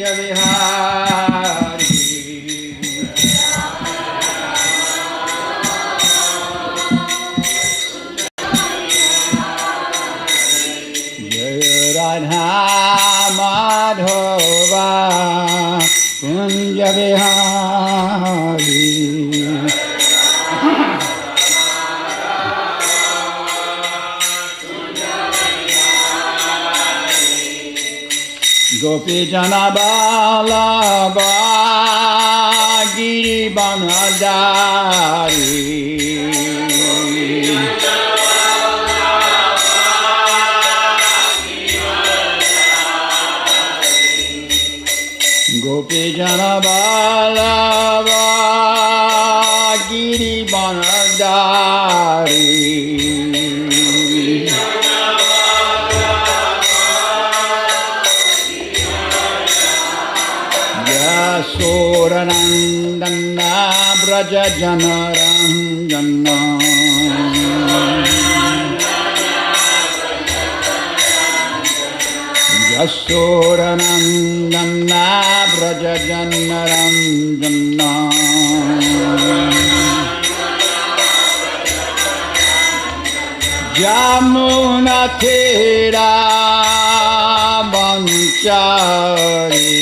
Kunja Vihari. Jaya Radha Madhava Kunja Vihari. Gopi Jana Balaba Giri Banadari. Gopi Jana Balaba Giri Banadari. Yasodanandana Braja Janaranjana. Yasodanandana Braja Janaranjana. Jamuna Thera Banchari.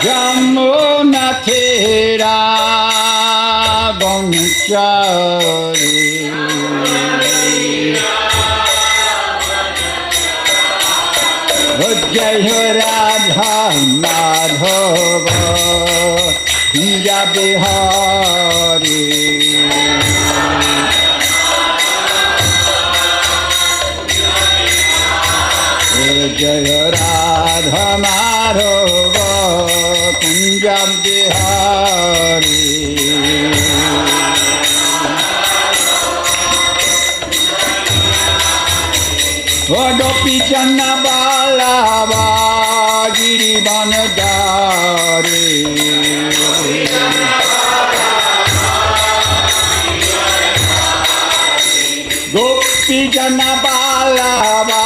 Jamuna Thera Banchari. Jaya Radha Madhava Kunja Vihari. Jaya Radha Madhava Kunja Vihari. Gopi Jana Balaba Giri Banadari. Gopi Jana Balaba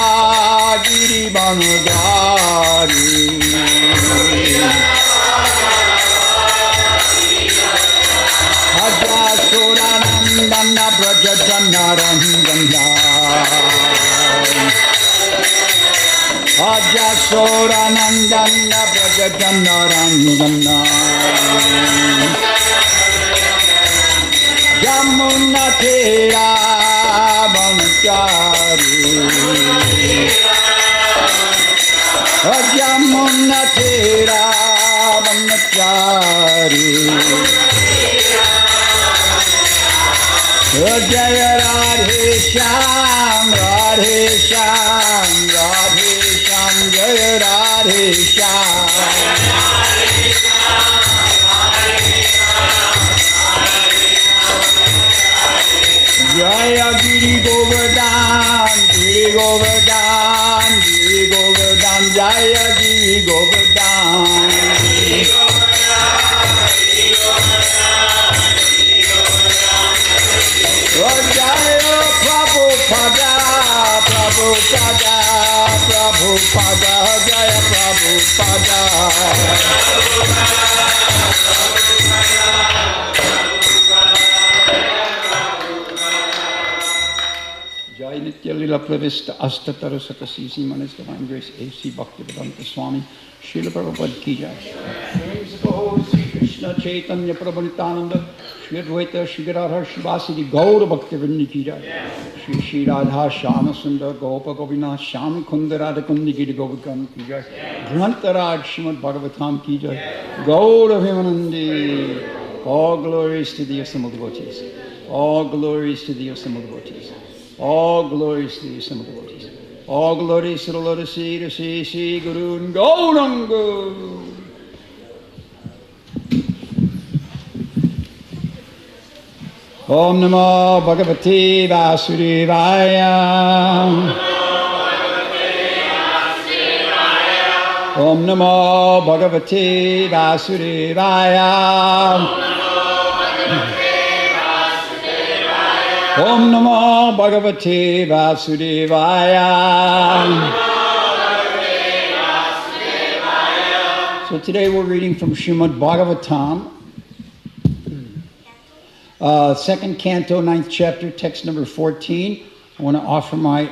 Giri Banadari. Aja Suranandana Braja Janaranjana. Aja Suranandana Braja Janaranjana. Jamuna Thera Banchari. Jamuna Thera Banchari. Jaya Radhe Shyam Radhe Shyam Radhe Shyam Jaya Radhe Shyam. Jaya Giri Govardhan Giri Govardhan Giri Govardhan Jaya Giri Govardhan. Jaya Prabhupada Prabhupada Prabhupada Jaya Prabhupada. Jai Nitya Lila Pravista Astatara Satasisi Manas Divine Grace A.C. Bhaktivedanta Swami Srila Prabhupada Ki Jai. Praise the Lord Sri Krishna Chaitanya Prabhu Nityananda Shri Advaita Shri Gadadhar Shivasidi Gaura Bhaktivinoda Ki Jai. Shri Shri Radha Shyama Sundar Gopa Govina Shyam Kunda Radha Kundi Giri Govardhan Ki Jai. Grantaraj Srimad Bhagavatam Ki Jai. Gaura Vimanandi. All glories to the assembled devotees. All glories to the assembled devotees. All glories to the assembled devotees. All glories to the Lord Sri Sri Guru and Gauranga. Om Namo Bhagavate Vasudevaya. Om Namo Bhagavate Vasudevaya. Om Namo Bhagavate Vasudevaya. So today we're reading from Srimad Bhagavatam, 2nd canto, 9th chapter, text number 14. I want to offer my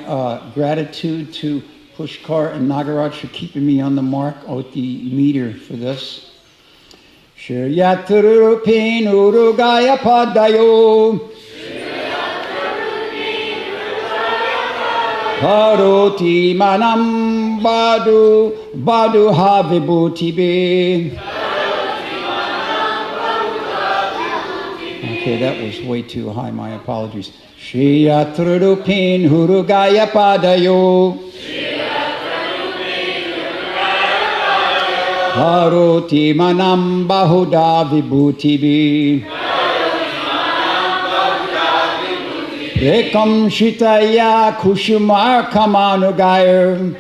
gratitude to Pushkar and Nagaraj for keeping me on the mark with the meter for this. Shriyatrupin Urugaya Padayo Karoti Manam Badu Havibutibe. Okay, that was way too high. My apologies. Shriyatrupin Urugaya Padayo Karoti Manam Bahuda Vibhutibi. Ekam Shitaya Kushumar Kamanugayar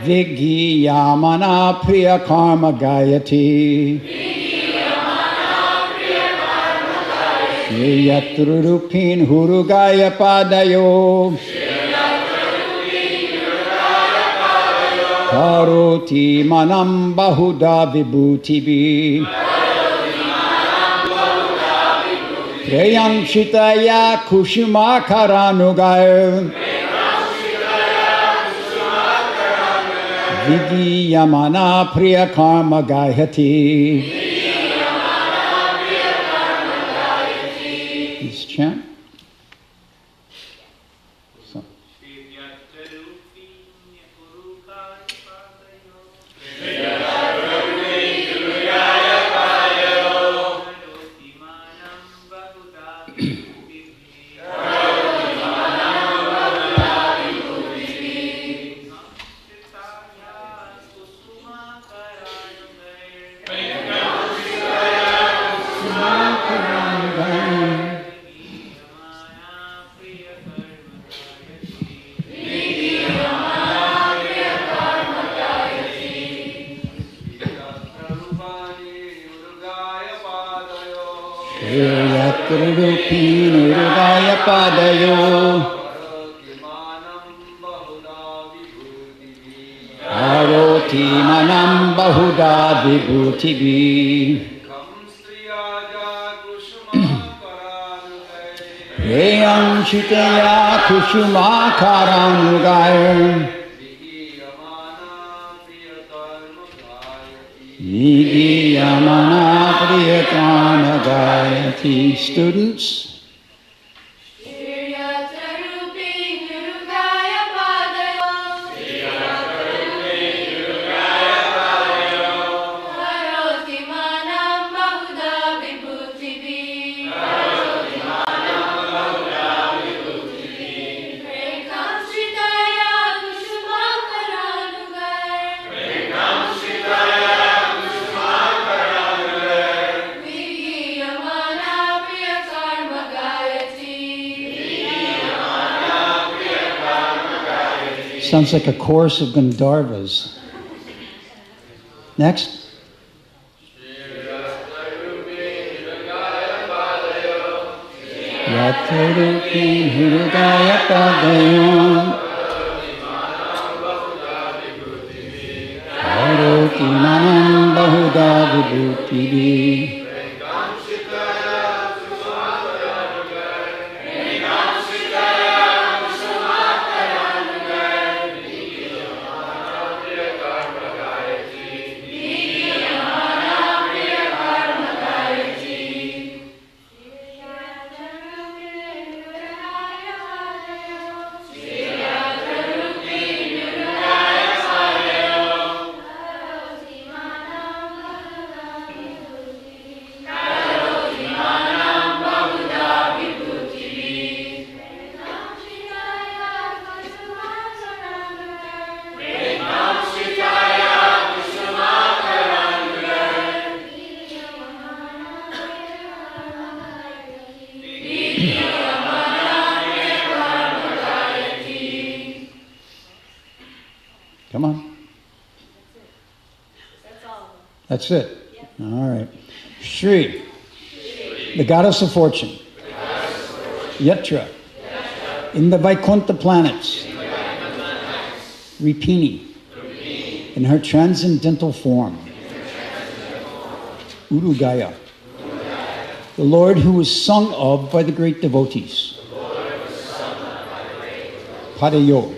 Vigiyamana Priya Karma Gayati Shriyatrupin Hurugaya Padayo Karoti Manam Bahuda Vibhutibi Preyam Shitaya Kushuma Karanugaya Vigiyamana Priya Karma Gayati. Please chant. So. Shriyatrupin Urugaya Padayo Karoti Manam Bahuda Vibhutibi Preyam Shitaya Kushuma Karanugaya Vigiyamana Priyatana Gayati. Students? Sounds like a chorus of Gandharvas. Next. Yatrupin Hurugaya Padayo Karoti Manam Bahuda Vibhutibi. Come on. That's all. That's it. Yeah. All right. Shri. the goddess of fortune, Yatra, in the Vaikuntha planets, Ripini, in her transcendental form, Urugaya, the Lord who was sung of by the great devotees, Padayo,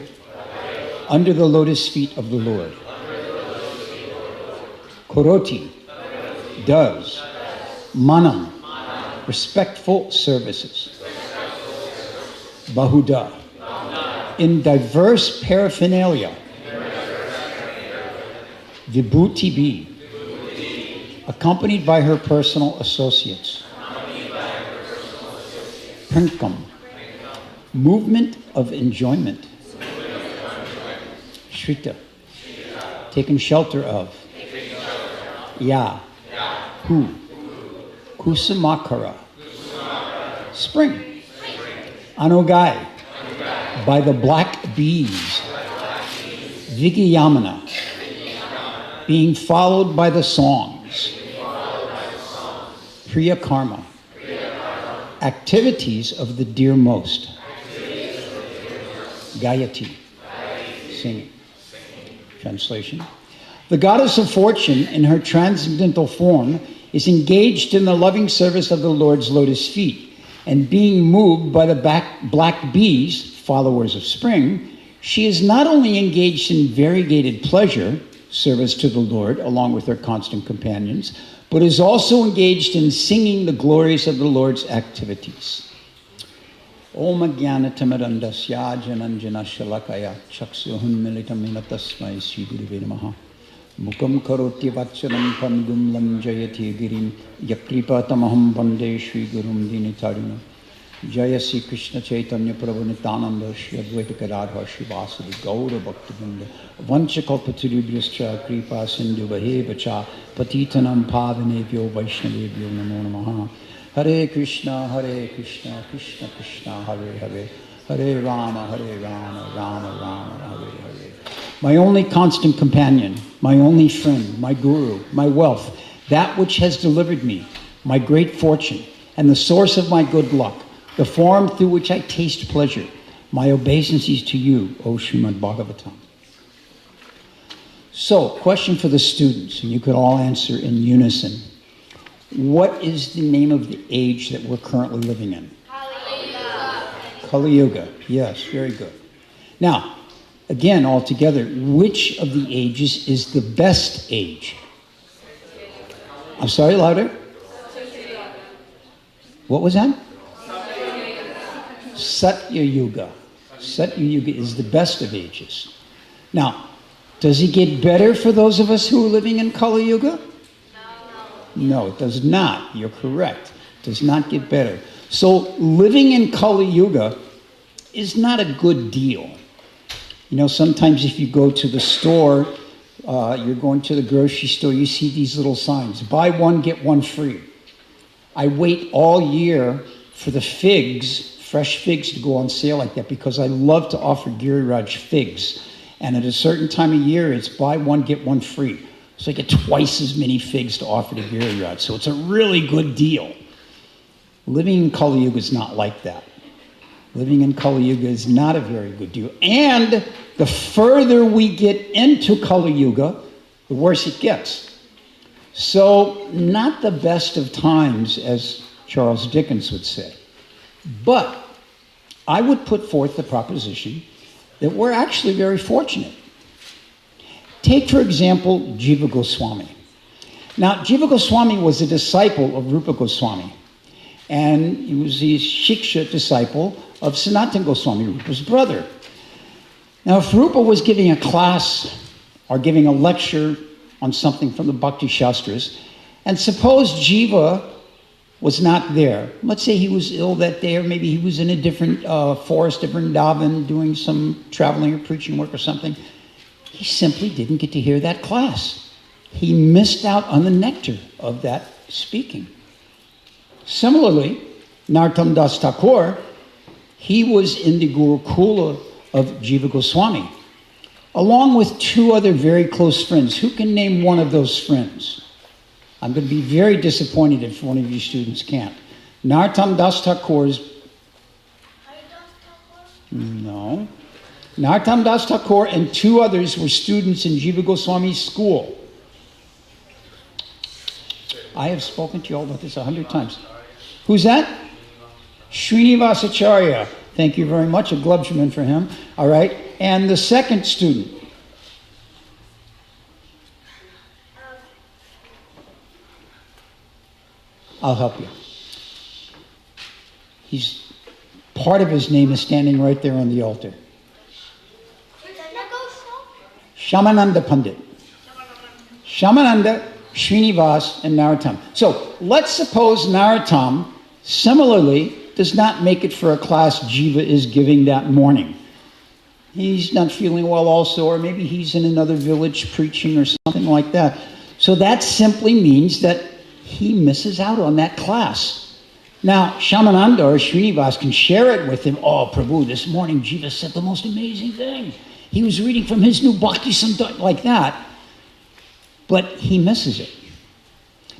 under the lotus feet of the Lord, Koroti, does, Manam, respectful services, Bahuda, in diverse paraphernalia, Vibhuti B, accompanied by her personal associates, Prinkam, movement of enjoyment, Shrita, taken shelter of, Ya, who, Kusumakara, spring, Anugai, by the black bees, Vigiyamana, being followed by the songs, Priya Karma, activities of the dearmost, Gayati, singing. Translation. The goddess of fortune, in her transcendental form, is engaged in the loving service of the Lord's lotus feet, and being moved by the black bees, followers of spring, she is not only engaged in variegated pleasure, service to the Lord, along with her constant companions, but is also engaged in singing the glories of the Lord's activities. Om Jnana Tamarandasya Jananjana Shalakaya Chaksuhun Militam Tasmai Sri Gurave Namaha Mukam Karoti Vachanam Pandum Lam Jayati Girim Yakripa Tamaham Bande Sri Gurum Dinitarina Jaya Sri Krishna Chaitanya Prabhu Nityananda Shri Advaita Gadadhar Shri Vasudeva Gaura Bhaktivinoda Vanchakalpatarubhyascha Kripa Sindhu Vahevacha Patitanam Pavanebhyo Vaishnavebhyo Namo Namaha Hare Krishna, Krishna Krishna, Hare Hare, Hare Rama, Rama Rama, Hare Hare. My only constant companion, my only friend, my guru, my wealth, that which has delivered me, my great fortune, and the source of my good luck, the form through which I taste pleasure, my obeisances to you, O Srimad Bhagavatam. So, question for the students, and you could all answer in unison. What is the name of the age that we're currently living in? Kali Yuga. Kali Yuga, yes, very good. Now, again, all together, which of the ages is the best age? I'm sorry, louder. What was that? Satya Yuga. Satya Yuga is the best of ages. Now, does it get better for those of us who are living in Kali Yuga? No, it does not. You're correct. It does not get better. So living in Kali Yuga is not a good deal. You know, sometimes if you go to the store, you're going to the grocery store, you see these little signs, buy one, get one free. I wait all year for the figs, fresh figs, to go on sale like that because I love to offer Giriraj figs. And at a certain time of year, it's buy one, get one free. So I get twice as many figs to offer to Giriraj. So it's a really good deal. Living in Kali Yuga is not like that. Living in Kali Yuga is not a very good deal. And the further we get into Kali Yuga, the worse it gets. So not the best of times, as Charles Dickens would say. But I would put forth the proposition that we're actually very fortunate. Take, for example, Jiva Goswami. Now, Jiva Goswami was a disciple of Rupa Goswami, and he was the Shiksha disciple of Sanatana Goswami, Rupa's brother. Now, if Rupa was giving a class or giving a lecture on something from the Bhakti Shastras, and suppose Jiva was not there. Let's say he was ill that day, or maybe he was in a different forest, different Vrindavan, doing some traveling or preaching work or something. He simply didn't get to hear that class. He missed out on the nectar of that speaking. Similarly, Narottam Das Thakur, he was in the Gurukula of Jiva Goswami, along with two other very close friends. Who can name one of those friends? I'm going to be very disappointed if one of you students can't. Narottam Das Thakur's... No. Narottam Das Thakur and two others were students in Jiva Goswami's school. I have spoken to you all about this 100 times. Who's that? Srinivasacharya. Thank you very much. A glubsman for him. All right. And the second student. I'll help you. Part of his name is standing right there on the altar. Shamananda Pandit. Shamananda, Srinivas, and Narottam. So let's suppose Narottam similarly does not make it for a class Jiva is giving that morning. He's not feeling well also, or maybe he's in another village preaching or something like that. So that simply means that he misses out on that class. Now, Shamananda or Srinivas can share it with him. Oh, Prabhu, this morning Jiva said the most amazing thing. He was reading from his new Bhakti Samhita, like that. But he misses it.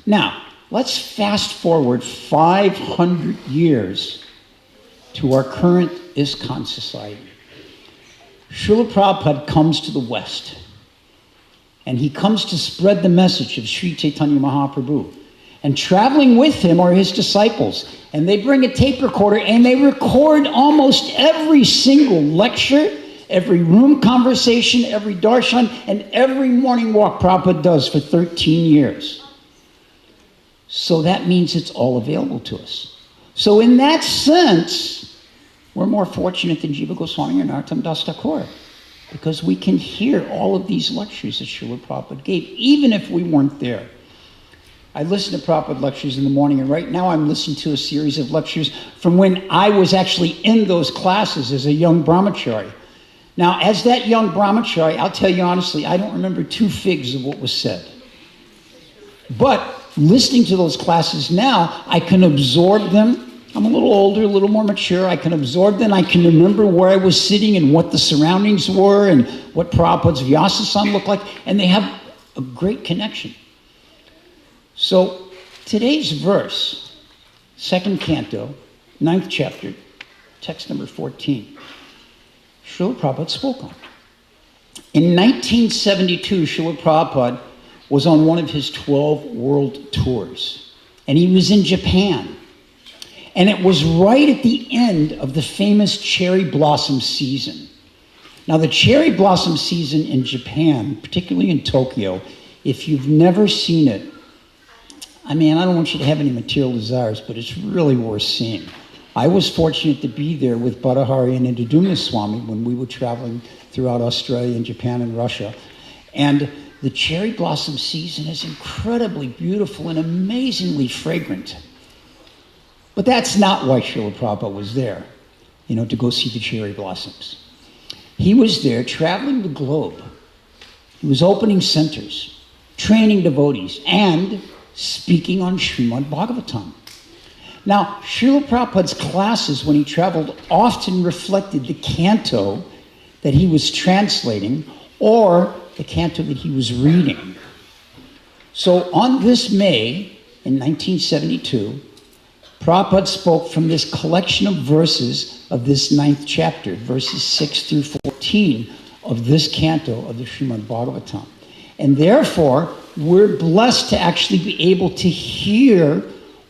Now, let's fast forward 500 years to our current ISKCON society. Srila Prabhupada comes to the West, and he comes to spread the message of Sri Chaitanya Mahaprabhu. And traveling with him are his disciples, and they bring a tape recorder and they record almost every single lecture, every room conversation, every darshan, and every morning walk Prabhupada does for 13 years. So that means it's all available to us. So in that sense, we're more fortunate than Jiva Goswami or Narottam Das Thakur, because we can hear all of these lectures that Srila Prabhupada gave, even if we weren't there. I listen to Prabhupada lectures in the morning, and right now I'm listening to a series of lectures from when I was actually in those classes as a young brahmachari. Now, as that young brahmachari, I'll tell you honestly, I don't remember 2 figs of what was said. But listening to those classes now, I can absorb them. I'm a little older, a little more mature. I can absorb them. I can remember where I was sitting and what the surroundings were and what Prabhupada's Vyasa-san looked like, and they have a great connection. So today's verse, 2nd canto, 9th chapter, text number 14, Srila Prabhupada spoke on. In 1972, Srila Prabhupada was on one of his 12 world tours, and he was in Japan. And it was right at the end of the famous cherry blossom season. Now, the cherry blossom season in Japan, particularly in Tokyo, if you've never seen it, I mean, I don't want you to have any material desires, but it's really worth seeing. I was fortunate to be there with Bhattahari and Indadumna Swami when we were traveling throughout Australia and Japan and Russia. And the cherry blossom season is incredibly beautiful and amazingly fragrant. But that's not why Srila Prabhupada was there, to go see the cherry blossoms. He was there traveling the globe. He was opening centers, training devotees, and speaking on Srimad Bhagavatam. Now, Srila Prabhupada's classes, when he traveled, often reflected the canto that he was translating or the canto that he was reading. So on this May, in 1972, Prabhupada spoke from this collection of verses of this 9th chapter, verses 6 through 14 of this canto of the Srimad Bhagavatam. And therefore, we're blessed to actually be able to hear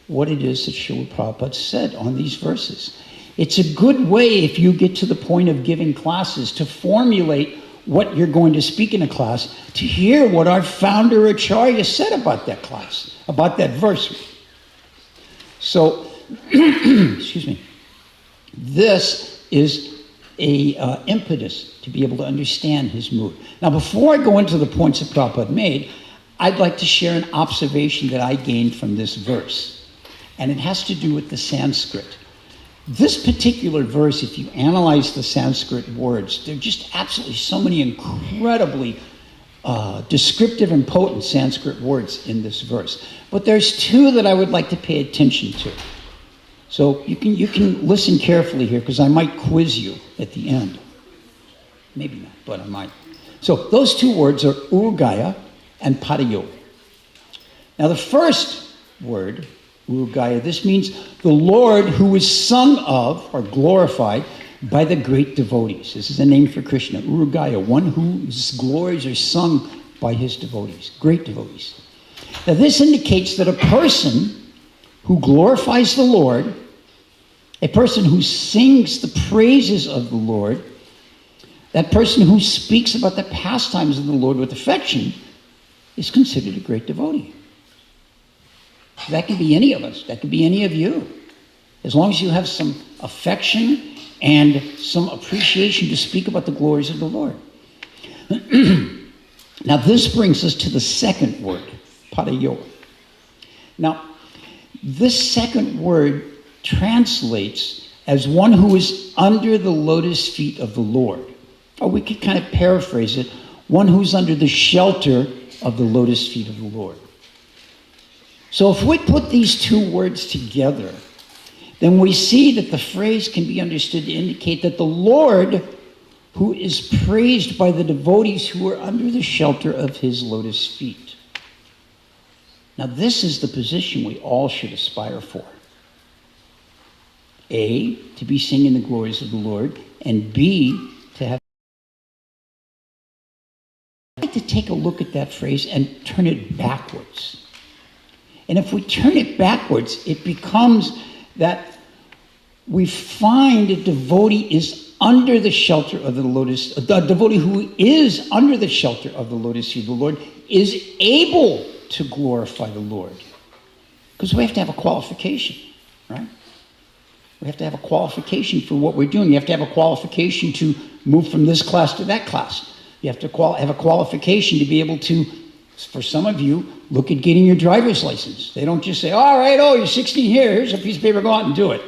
what it is that Srila Prabhupada said on these verses. It's a good way, if you get to the point of giving classes, to formulate what you're going to speak in a class, to hear what our founder Acharya said about that class, about that verse. So, excuse me, this is a impetus to be able to understand his mood. Now, before I go into the points that Prabhupada made, I'd like to share an observation that I gained from this verse, and it has to do with the Sanskrit. This particular verse, if you analyze the Sanskrit words, there are just absolutely so many incredibly descriptive and potent Sanskrit words in this verse. But there's 2 that I would like to pay attention to. So you can listen carefully here, because I might quiz you at the end. Maybe not, but I might. So those 2 words are urgaya and padayo. Now the first word, Urugaya. This means the Lord who is sung of or glorified by the great devotees. This is a name for Krishna, Urugaya, one whose glories are sung by his devotees, great devotees. Now this indicates that a person who glorifies the Lord, a person who sings the praises of the Lord, that person who speaks about the pastimes of the Lord with affection is considered a great devotee. That could be any of us. That could be any of you. As long as you have some affection and some appreciation to speak about the glories of the Lord. Now this brings us to the second word, parayo. Now, this second word translates as one who is under the lotus feet of the Lord. Or we could kind of paraphrase it, one who's under the shelter of the lotus feet of the Lord. So if we put these two words together, then we see that the phrase can be understood to indicate that the Lord who is praised by the devotees who are under the shelter of his lotus feet. Now this is the position we all should aspire for. A, to be singing the glories of the Lord, and B, to have... I'd like to take a look at that phrase and turn it backwards. And if we turn it backwards, it becomes that we find a devotee is under the shelter of the lotus, the devotee who is under the shelter of the lotus feet of the Lord is able to glorify the Lord. Because we have to have a qualification, right? We have to have a qualification for what we're doing. You have to have a qualification to move from this class to that class. You have to have a qualification to be able to, for some of you, look at getting your driver's license. They don't just say, all right, oh, you're 16 here, here's a piece of paper, go out and do it.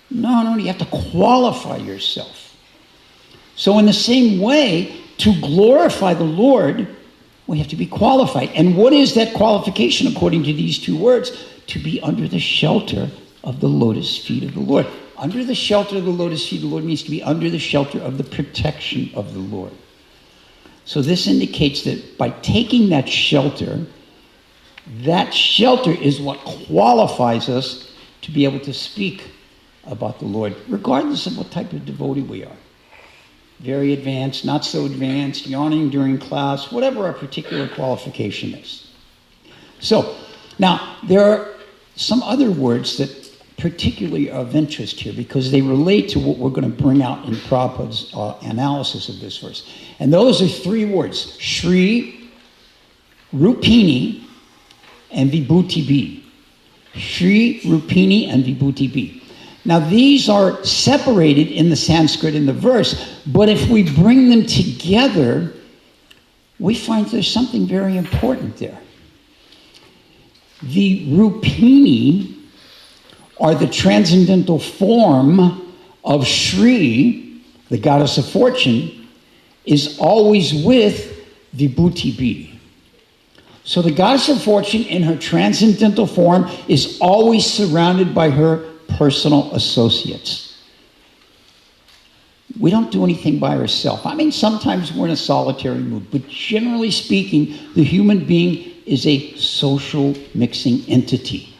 No, you have to qualify yourself. So in the same way, to glorify the Lord, we have to be qualified. And what is that qualification according to these two words? To be under the shelter of the lotus feet of the Lord. Under the shelter of the lotus feet of the Lord means to be under the shelter of the protection of the Lord. So this indicates that by taking that shelter is what qualifies us to be able to speak about the Lord, regardless of what type of devotee we are. Very advanced, not so advanced, yawning during class, whatever our particular qualification is. So, now, there are some other words that particularly are of interest here because they relate to what we're going to bring out in Prabhupada's analysis of this verse. And those are three words, Shri, Rupini, and Vibhuti B. Shri, Rupini, and Vibhuti B. Now these are separated in the Sanskrit in the verse, but if we bring them together, we find there's something very important there. The Rupini are the transcendental form of Shri, the goddess of fortune, is always with Vibhuti B. So the goddess of fortune in her transcendental form is always surrounded by her personal associates. We don't do anything by ourselves. I mean, sometimes we're in a solitary mood, but generally speaking, the human being is a social mixing entity.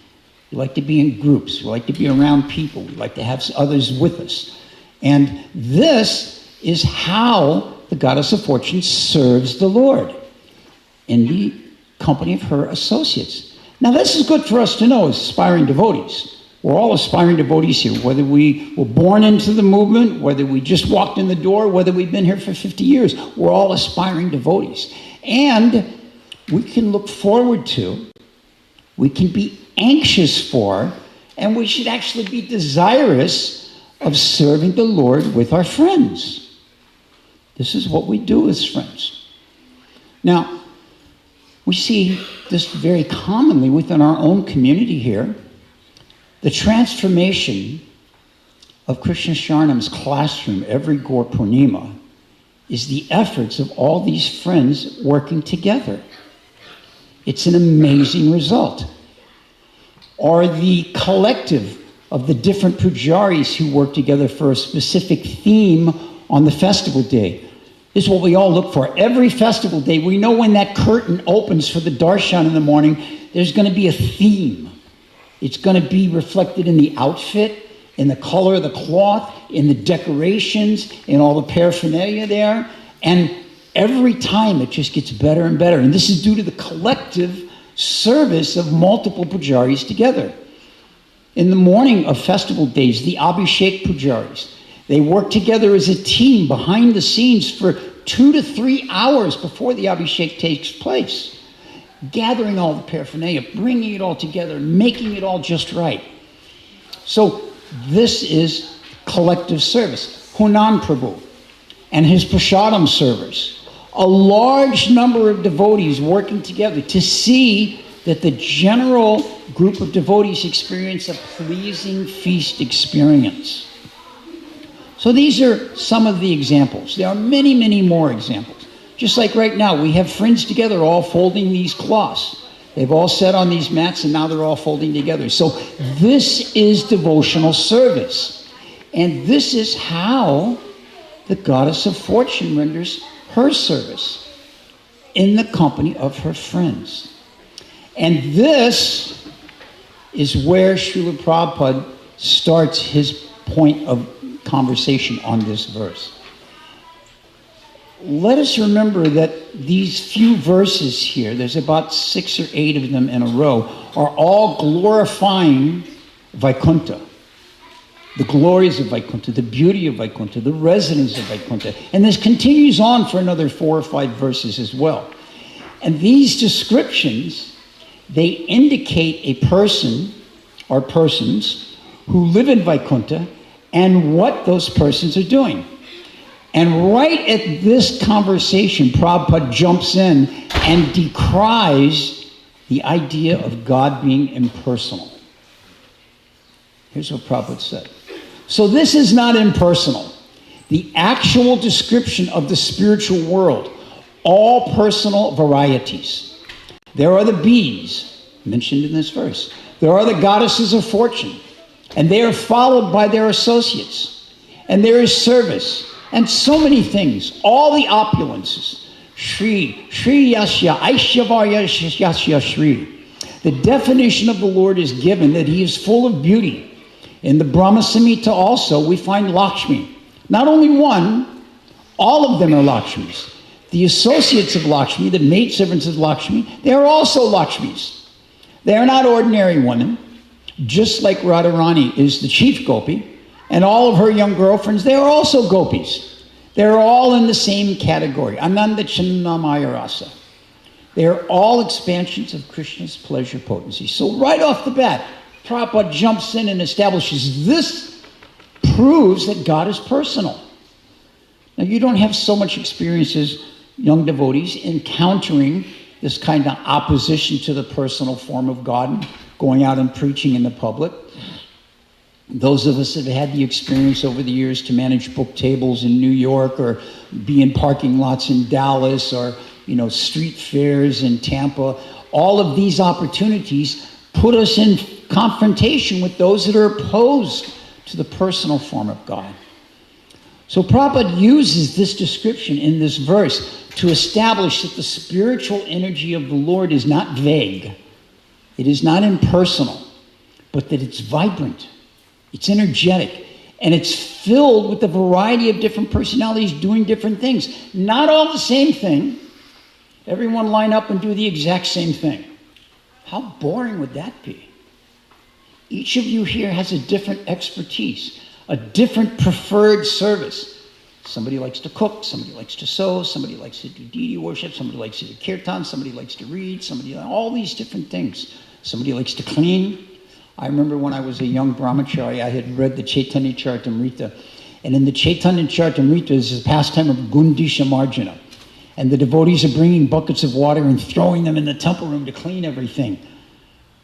We like to be in groups. We like to be around people. We like to have others with us. And this is how the goddess of fortune serves the Lord in the company of her associates. Now, this is good for us to know as aspiring devotees. We're all aspiring devotees here, whether we were born into the movement, whether we just walked in the door, whether we've been here for 50 years. We're all aspiring devotees. And we can look forward to, we can be anxious for, and we should actually be desirous of serving the Lord with our friends. This is what we do as friends. Now, we see this very commonly within our own community here. The transformation of Krishna Sharanam's classroom every Gaur Purnima is the efforts of all these friends working together. It's an amazing result. Or the collective of the different pujaris who work together for a specific theme on the festival day. This is what we all look for. Every festival day, we know when that curtain opens for the darshan in the morning, there's going to be a theme. It's going to be reflected in the outfit, in the color of the cloth, in the decorations, in all the paraphernalia there. And every time it just gets better and better. And this is due to the collective service of multiple pujaris together. In the morning of festival days, the Abhishek pujaris, they work together as a team behind the scenes for 2 to 3 hours before the Abhishek takes place, gathering all the paraphernalia, bringing it all together, making it all just right. So this is collective service. Hunan Prabhu and his Prasadam servers, a large number of devotees working together to see that the general group of devotees experience a pleasing feast experience. So these are some of the examples. There are many, many more examples. Just like right now, we have friends together all folding these cloths. They've all sat on these mats and now they're all folding together. So this is devotional service. And this is how the goddess of fortune renders her service in the company of her friends. And this is where Srila Prabhupada starts his point of conversation on this verse. Let us remember that these few verses here, there's about 6 or 8 of them in a row, are all glorifying Vaikuntha. The glories of Vaikuntha, the beauty of Vaikuntha, the residence of Vaikuntha. And this continues on for another 4 or 5 verses as well. And these descriptions, they indicate a person or persons who live in Vaikuntha and what those persons are doing. And right at this conversation, Prabhupada jumps in and decries the idea of God being impersonal. Here's what Prabhupada said. So this is not impersonal. The actual description of the spiritual world, all personal varieties. There are the bees, mentioned in this verse. There are the goddesses of fortune, and they are followed by their associates. And there is service, and so many things, all the opulences. Shri Yasya, Aishyavarya Yasya Shri. The definition of the Lord is given that he is full of beauty. In the Brahma Samhita also, we find Lakshmi. Not only one, all of them are Lakshmis. The associates of Lakshmi, the maidservants of Lakshmi, they are also Lakshmis. They are not ordinary women. Just like Radharani is the chief gopi, and all of her young girlfriends, they are also gopis. They're all in the same category, Ananda Chandamaya Rasa. They are all expansions of Krishna's pleasure potency. So right off the bat, Prabhupada jumps in and establishes this proves that God is personal. Now you don't have so much experience as young devotees encountering this kind of opposition to the personal form of God, going out and preaching in the public. Those of us that have had the experience over the years to manage book tables in New York or be in parking lots in Dallas or, street fairs in Tampa, all of these opportunities put us in confrontation with those that are opposed to the personal form of God. So Prabhupada uses this description in this verse to establish that the spiritual energy of the Lord is not vague. It is not impersonal, but that it's vibrant, it's energetic, and it's filled with a variety of different personalities doing different things. Not all the same thing. Everyone line up and do the exact same thing. How boring would that be? Each of you here has a different expertise, a different preferred service. Somebody likes to cook, somebody likes to sew, somebody likes to do deity worship, somebody likes to do kirtan, somebody likes to read, all these different things. Somebody likes to clean. I remember when I was a young brahmachari, I had read the Chaitanya Charitamrita. And in the Chaitanya Charitamrita is the pastime of Gundisha Marjana. And the devotees are bringing buckets of water and throwing them in the temple room to clean everything.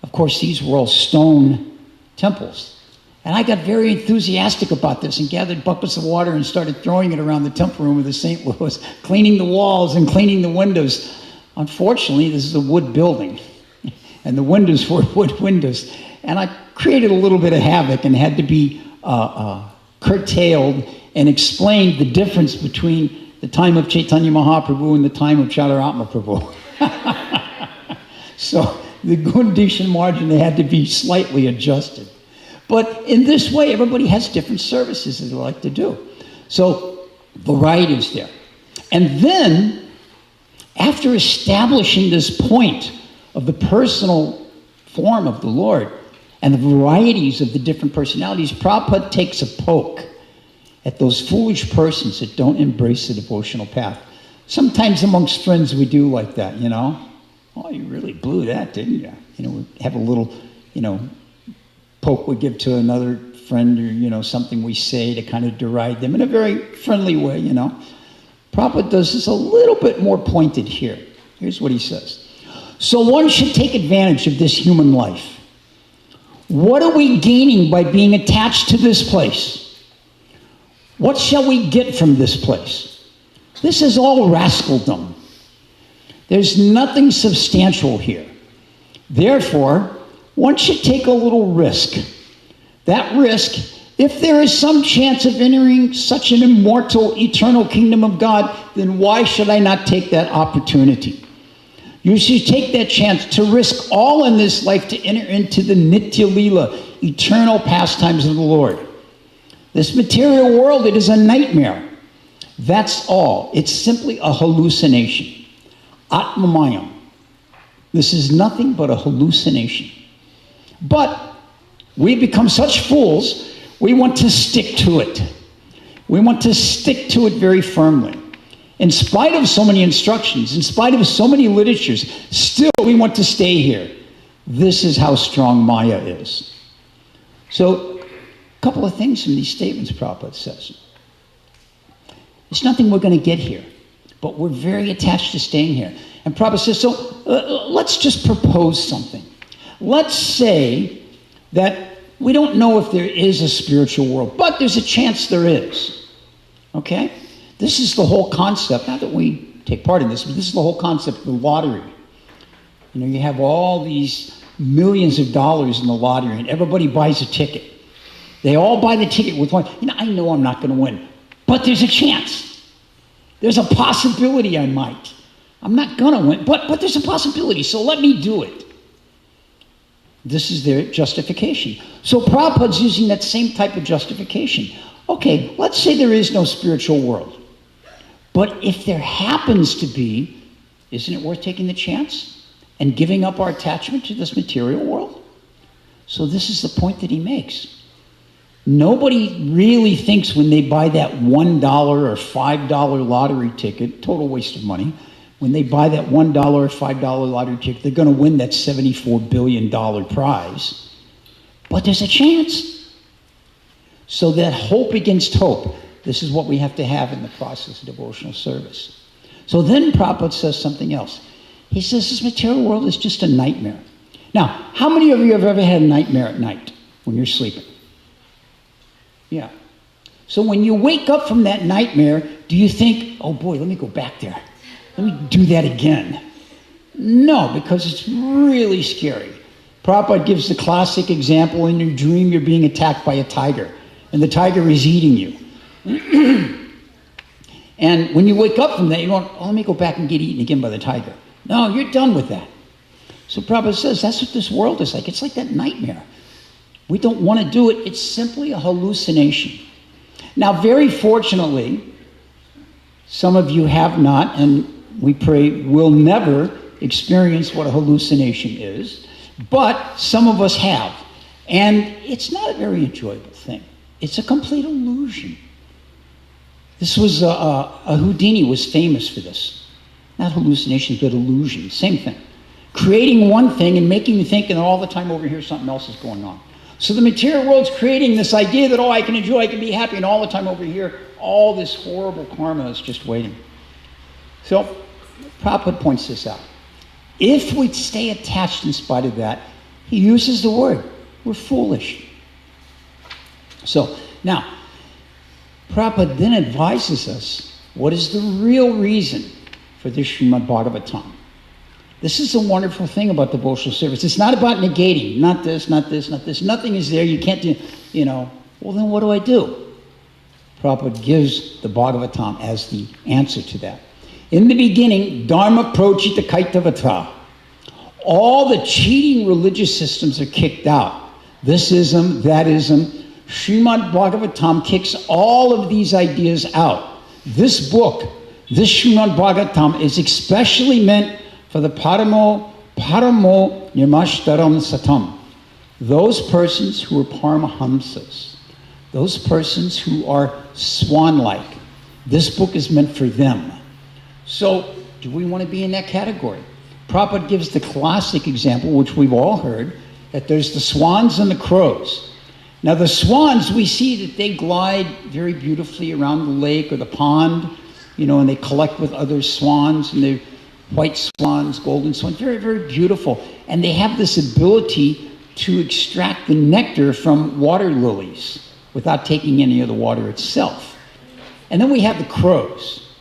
Of course, these were all stone temples. And I got very enthusiastic about this and gathered buckets of water and started throwing it around the temple room of the St. Louis, cleaning the walls and cleaning the windows. Unfortunately, this is a wood building. And the windows were wood windows. And I created a little bit of havoc and had to be curtailed and explained the difference between the time of Chaitanya Mahaprabhu and the time of Chaturatma Prabhu. So the condition margin had to be slightly adjusted. But in this way, everybody has different services that they like to do. So variety is there. And then, after establishing this point of the personal form of the Lord and the varieties of the different personalities, Prabhupada takes a poke at those foolish persons that don't embrace the devotional path. Sometimes amongst friends we do like that, you know. Oh, you really blew that, didn't you? You know, we have a little, you know, poke we give to another friend, or, you know, something we say to kind of deride them in a very friendly way, you know. Prabhupada does this a little bit more pointed here. Here's what he says. So one should take advantage of this human life. What are we gaining by being attached to this place? What shall we get from this place? This is all rascaldom. There's nothing substantial here. Therefore, one should take a little risk. That risk, if there is some chance of entering such an immortal, eternal kingdom of God, then why should I not take that opportunity? You should take that chance to risk all in this life to enter into the Nitya Leela, eternal pastimes of the Lord. This material world, it is a nightmare. That's all. It's simply a hallucination. Atmamayam. This is nothing but a hallucination. But we become such fools, we want to stick to it. We want to stick to it very firmly. In spite of so many instructions, in spite of so many literatures, still we want to stay here. This is how strong Maya is. So, a couple of things from these statements Prabhupada says. There's nothing we're going to get here, but we're very attached to staying here. And Prabhupada says, so let's just propose something. Let's say that we don't know if there is a spiritual world, but there's a chance there is. Okay? This is the whole concept, not that we take part in this, but this is the whole concept of the lottery. You know, you have all these millions of dollars in the lottery, and everybody buys a ticket. They all buy the ticket with one. You know, I know I'm not going to win, but there's a chance. There's a possibility I might. I'm not going to win, but there's a possibility, so let me do it. This is their justification. So Prabhupada's using that same type of justification. Okay, let's say there is no spiritual world. But if there happens to be, isn't it worth taking the chance and giving up our attachment to this material world? So this is the point that he makes. Nobody really thinks when they buy that $1 or $5 lottery ticket, total waste of money, when they buy that $1 or $5 lottery ticket, they're going to win that $74 billion prize. But there's a chance. So that hope against hope, this is what we have to have in the process of devotional service. So then Prabhupada says something else. He says this material world is just a nightmare. Now, how many of you have ever had a nightmare at night when you're sleeping? Yeah. So when you wake up from that nightmare, do you think, oh boy, let me go back there. Let me do that again. No, because it's really scary. Prabhupada gives the classic example: in your dream you're being attacked by a tiger, and the tiger is eating you. And when you wake up from that, you go, oh, let me go back and get eaten again by the tiger. No, you're done with that. So Prabhupada says that's what this world is like. It's like that nightmare. We don't want to do it. It's simply a hallucination. Now, very fortunately, some of you have not, and we pray will never experience what a hallucination is, but some of us have. And it's not a very enjoyable thing. It's a complete illusion. This was, Houdini was famous for this. Not hallucinations, but illusion. Same thing. Creating one thing and making you think, and all the time over here something else is going on. So the material world's creating this idea that, oh, I can enjoy, I can be happy, and all the time over here, all this horrible karma is just waiting. So Prabhupada points this out. If we stay attached in spite of that, he uses the word, we're foolish. So now, Prabhupada then advises us what is the real reason for this Srimad Bhagavatam. This is the wonderful thing about devotional service. It's not about negating, not this, not this, not this. Nothing is there, you can't do, you know. Well, then what do I do? Prabhupada gives the Bhagavatam as the answer to that. In the beginning, Dharma prochita kaitavata. All the cheating religious systems are kicked out. This ism, that ism. Srimad Bhagavatam kicks all of these ideas out. This book, this Srimad Bhagavatam, is especially meant for the paramo nirmashtaram satam. Those persons who are paramahamsas. Those persons who are swan-like. This book is meant for them. So, do we want to be in that category? Prabhupada gives the classic example, which we've all heard, that there's the swans and the crows. Now the swans, we see that they glide very beautifully around the lake or the pond, and they collect with other swans, and they're white swans, golden swans, very, very beautiful. And they have this ability to extract the nectar from water lilies without taking any of the water itself. And then we have the crows.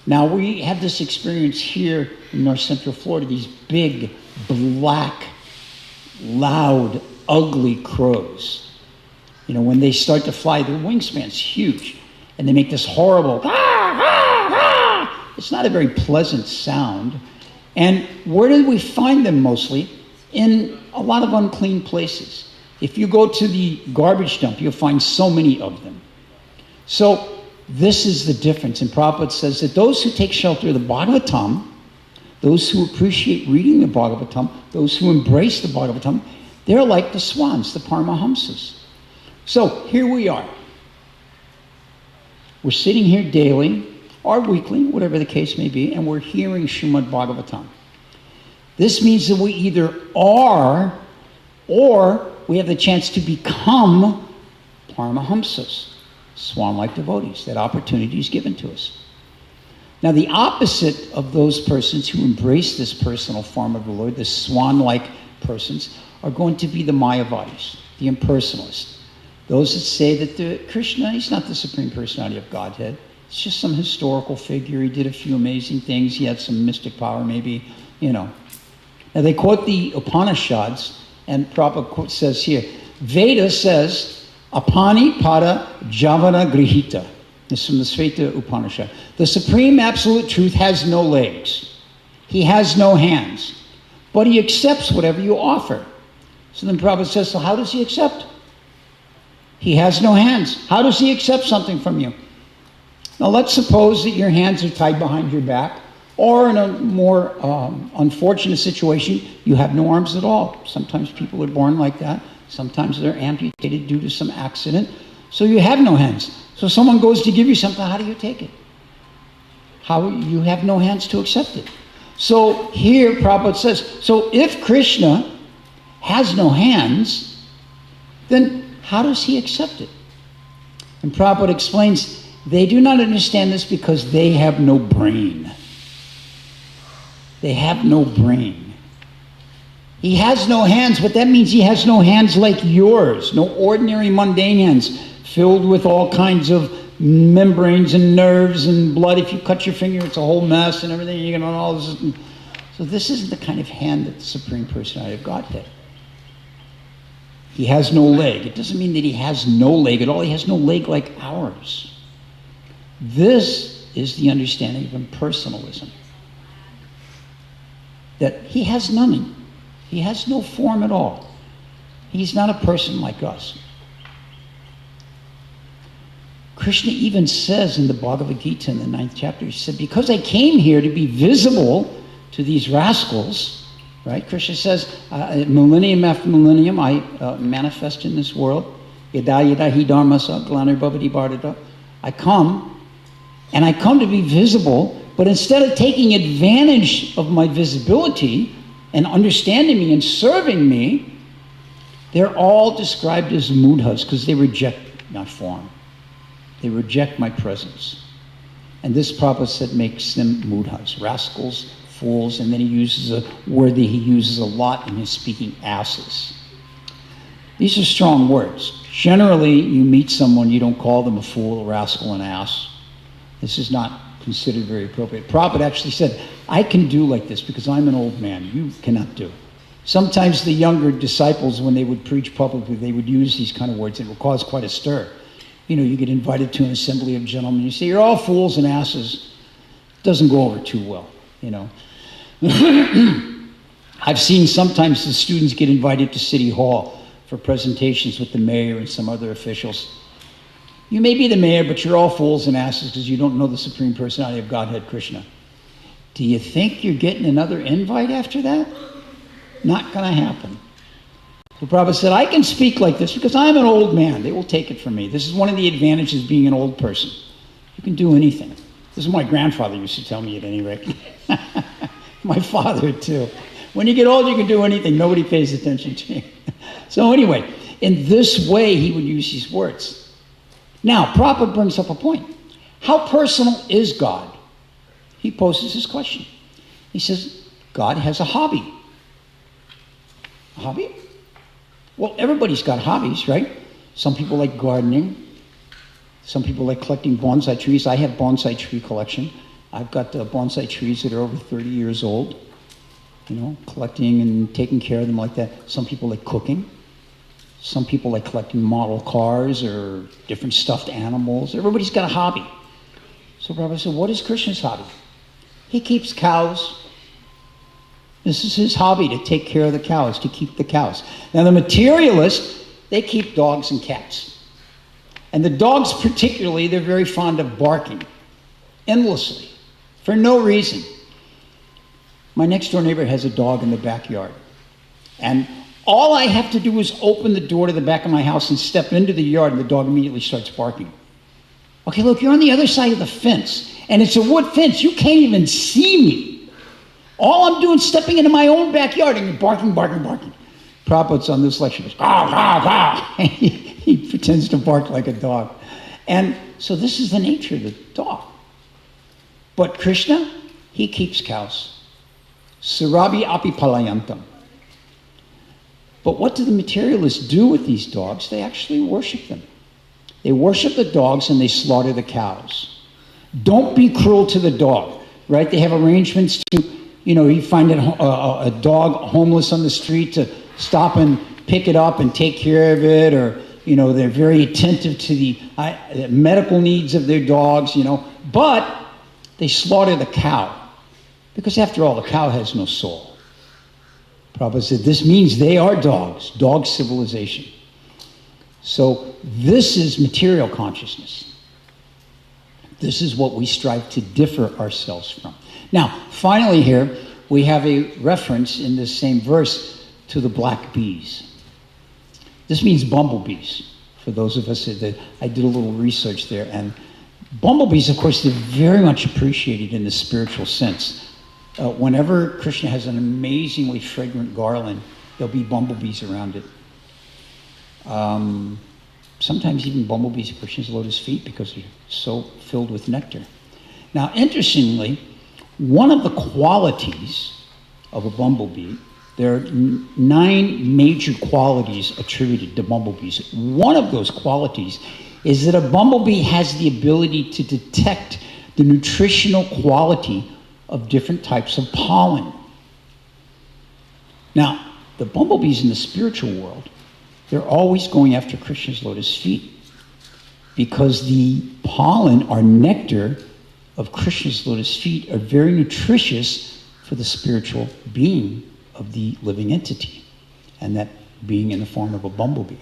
Now we have this experience here in North Central Florida, these big, black, loud, ugly crows. When they start to fly, their wingspan's huge. And they make this horrible, it's not a very pleasant sound. And where do we find them mostly? In a lot of unclean places. If you go to the garbage dump, you'll find so many of them. So this is the difference. And Prabhupada says that those who take shelter of the Bhagavatam, those who appreciate reading the Bhagavatam, those who embrace the Bhagavatam, they're like the swans, the Paramahamsas. So here we are. We're sitting here daily, or weekly, whatever the case may be, and we're hearing Srimad Bhagavatam. This means that we either are, or we have the chance to become Paramahamsas, swan-like devotees. That opportunity is given to us. Now the opposite of those persons who embrace this personal form of the Lord, the swan-like persons, are going to be the Mayavadis, the impersonalists. Those that say that Krishna, he's not the Supreme Personality of Godhead. It's just some historical figure. He did a few amazing things. He had some mystic power, maybe, Now they quote the Upanishads, and Prabhupada says here, Veda says, Apani pada javana grihita. This is from the Sveta Upanishad. The Supreme Absolute Truth has no legs. He has no hands. But he accepts whatever you offer. So then Prabhupada says, so how does he accept? He has no hands. How does he accept something from you? Now let's suppose that your hands are tied behind your back, or in a more unfortunate situation, you have no arms at all. Sometimes people are born like that. Sometimes they're amputated due to some accident. So you have no hands. So someone goes to give you something, how do you take it? You have no hands to accept it. So here Prabhupada says, so if Krishna has no hands, then how does he accept it? And Prabhupada explains, they do not understand this because they have no brain. They have no brain. He has no hands, but that means he has no hands like yours, no ordinary mundane hands filled with all kinds of membranes and nerves and blood. If you cut your finger, it's a whole mess and everything. You're going to all this. So this isn't the kind of hand that the Supreme Personality of Godhead. He has no leg. It doesn't mean that he has no leg at all. He has no leg like ours. This is the understanding of impersonalism. That he has none. He has no form at all. He's not a person like us. Krishna even says in the Bhagavad Gita in the 9th chapter, he said, because I came here to be visible to these rascals, right? Krishna says, millennium after millennium, I manifest in this world. Yada yada hi dharmasa glanar bhavati bhardata. I come, and I come to be visible, but instead of taking advantage of my visibility and understanding me and serving me, they're all described as mudhas because they reject my form. They reject my presence. And this Prabhupada said makes them mudhas, rascals, fools, and then he uses a word that he uses a lot in his speaking, asses. These are strong words. Generally, you meet someone, you don't call them a fool, a rascal, an ass. This is not considered very appropriate. Prabhupada actually said, I can do like this because I'm an old man. You cannot do. Sometimes the younger disciples, when they would preach publicly, they would use these kind of words. It would cause quite a stir. You get invited to an assembly of gentlemen. You say, you're all fools and asses. It doesn't go over too well, I've seen sometimes the students get invited to City Hall for presentations with the mayor and some other officials. You may be the mayor, but you're all fools and asses because you don't know the Supreme Personality of Godhead, Krishna. Do you think you're getting another invite after that? Not going to happen. So Prabhupada said, I can speak like this because I'm an old man. They will take it from me. This is one of the advantages of being an old person. You can do anything. This is what my grandfather used to tell me at any rate. My father too. When you get old, you can do anything. Nobody pays attention to you. So anyway, in this way, he would use these words. Now, Prabhupada brings up a point. How personal is God? He poses this question. He says, God has a hobby. A hobby? Well, everybody's got hobbies, right? Some people like gardening. Some people like collecting bonsai trees. I have bonsai tree collection. I've got bonsai trees that are over 30 years old. You know, collecting and taking care of them like that. Some people like cooking. Some people like collecting model cars or different stuffed animals. Everybody's got a hobby. So Prabhupada said, what is Krishna's hobby? He keeps cows. This is his hobby, to take care of the cows, to keep the cows. Now the materialists, they keep dogs and cats. And the dogs particularly, they're very fond of barking endlessly for no reason. My next door neighbor has a dog in the backyard. And all I have to do is open the door to the back of my house and step into the yard, and the dog immediately starts barking. Okay, look, you're on the other side of the fence, and it's a wood fence. You can't even see me. All I'm doing is stepping into my own backyard, and you're barking, barking, barking. Prabhupada's on this lecture, goes, ah, ah, ah. He pretends to bark like a dog. And so this is the nature of the dog. But Krishna, he keeps cows. Surabi api palayantam. But what do the materialists do with these dogs? They actually worship them. They worship the dogs and they slaughter the cows. Don't be cruel to the dog, right? They have arrangements to, you find a dog homeless on the street to stop and pick it up and take care of it, or, they're very attentive to the medical needs of their dogs, but they slaughter the cow because after all, the cow has no soul. Prabhupada said, this means they are dogs, dog civilization. So this is material consciousness. This is what we strive to differ ourselves from. Now, finally here, we have a reference in this same verse to the black bees. This means bumblebees, for those of us that I did a little research there. And bumblebees, of course, they're very much appreciated in the spiritual sense. Whenever Krishna has an amazingly fragrant garland, there'll be bumblebees around it. Sometimes even bumblebees at Krishna's lotus feet because they're so filled with nectar. Now, interestingly, one of the qualities of a bumblebee, there are 9 major qualities attributed to bumblebees. One of those qualities is that a bumblebee has the ability to detect the nutritional quality of different types of pollen. Now, the bumblebees in the spiritual world, they're always going after Krishna's lotus feet because the pollen or nectar of Krishna's lotus feet are very nutritious for the spiritual being of the living entity, and that being in the form of a bumblebee.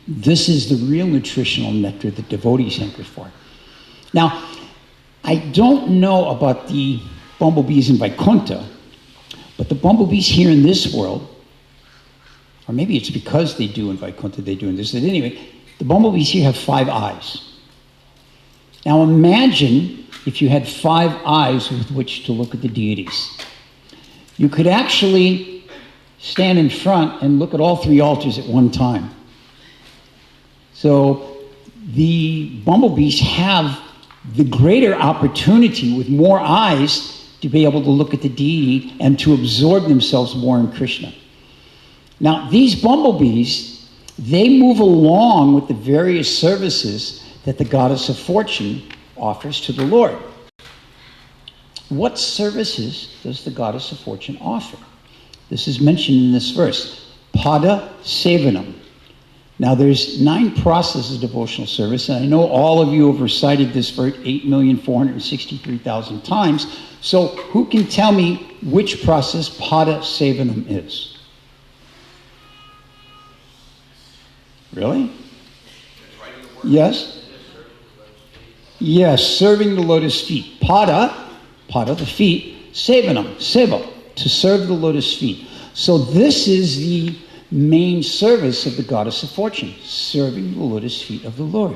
This is the real nutritional nectar that devotees hanker for. Now, I don't know about the bumblebees in Vaikuntha, but the bumblebees here in this world, or maybe it's because they do in Vaikuntha, they do in this. At any rate, the bumblebees here have 5 eyes. Now imagine if you had 5 eyes with which to look at the deities. You could actually stand in front and look at all 3 altars at one time. So the bumblebees have the greater opportunity with more eyes to be able to look at the deity and to absorb themselves more in Krishna. Now, these bumblebees, they move along with the various services that the goddess of fortune offers to the Lord. What services does the goddess of fortune offer? This is mentioned in this verse. Pada Sevanam. Now, there's 9 processes of devotional service, and I know all of you have recited this for 8,463,000 times. So who can tell me which process Pada Sevanam is? Really? Yes? Yes, serving the lotus feet. Pada, the feet. Sevanam, seva, to serve the lotus feet. So this is the main service of the goddess of fortune, serving the lotus feet of the Lord.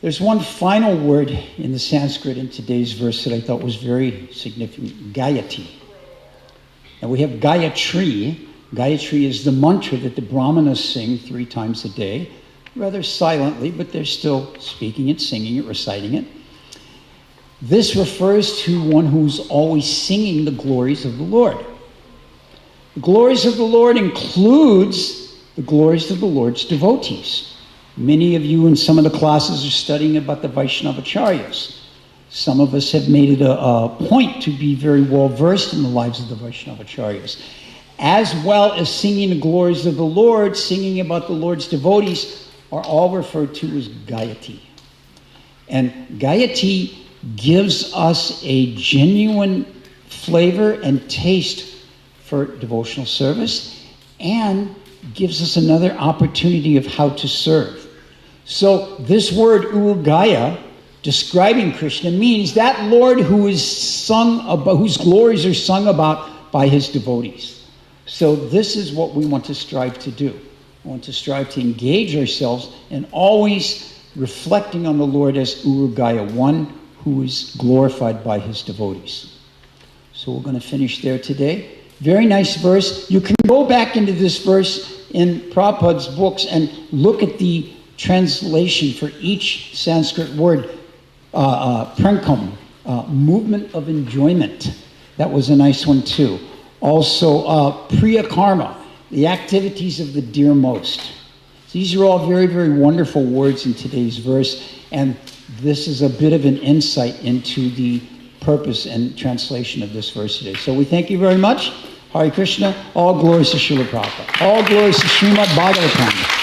There's one final word in the Sanskrit in today's verse that I thought was very significant, Gayati. Now we have Gayatri. Gayatri is the mantra that the Brahmanas sing 3 times a day, rather silently, but they're still speaking it, singing it, reciting it. This refers to one who's always singing the glories of the Lord. The glories of the Lord includes the glories of the Lord's devotees. Many of you in some of the classes are studying about the Vaishnavacharyas. Some of us have made it a point to be very well versed in the lives of the Vaishnavacharyas. As well as singing the glories of the Lord, singing about the Lord's devotees are all referred to as Gayati. And Gayati gives us a genuine flavor and taste for devotional service, and gives us another opportunity of how to serve. So this word Urugaya, describing Krishna, means that Lord who is sung about, whose glories are sung about by his devotees. So this is what we want to strive to do. We want to strive to engage ourselves in always reflecting on the Lord as Urugaya, one who is glorified by his devotees. So we're going to finish there today. Very nice verse. You can go back into this verse in Prabhupada's books and look at the translation for each Sanskrit word. Prankam, movement of enjoyment. That was a nice one too. Also, Priya Karma, the activities of the dearmost. These are all very, very wonderful words in today's verse, and this is a bit of an insight into the purpose and translation of this verse today. So we thank you very much. Hare Krishna. All glories to Srila Prabhupada. All glories to Srimad Bhagavatam.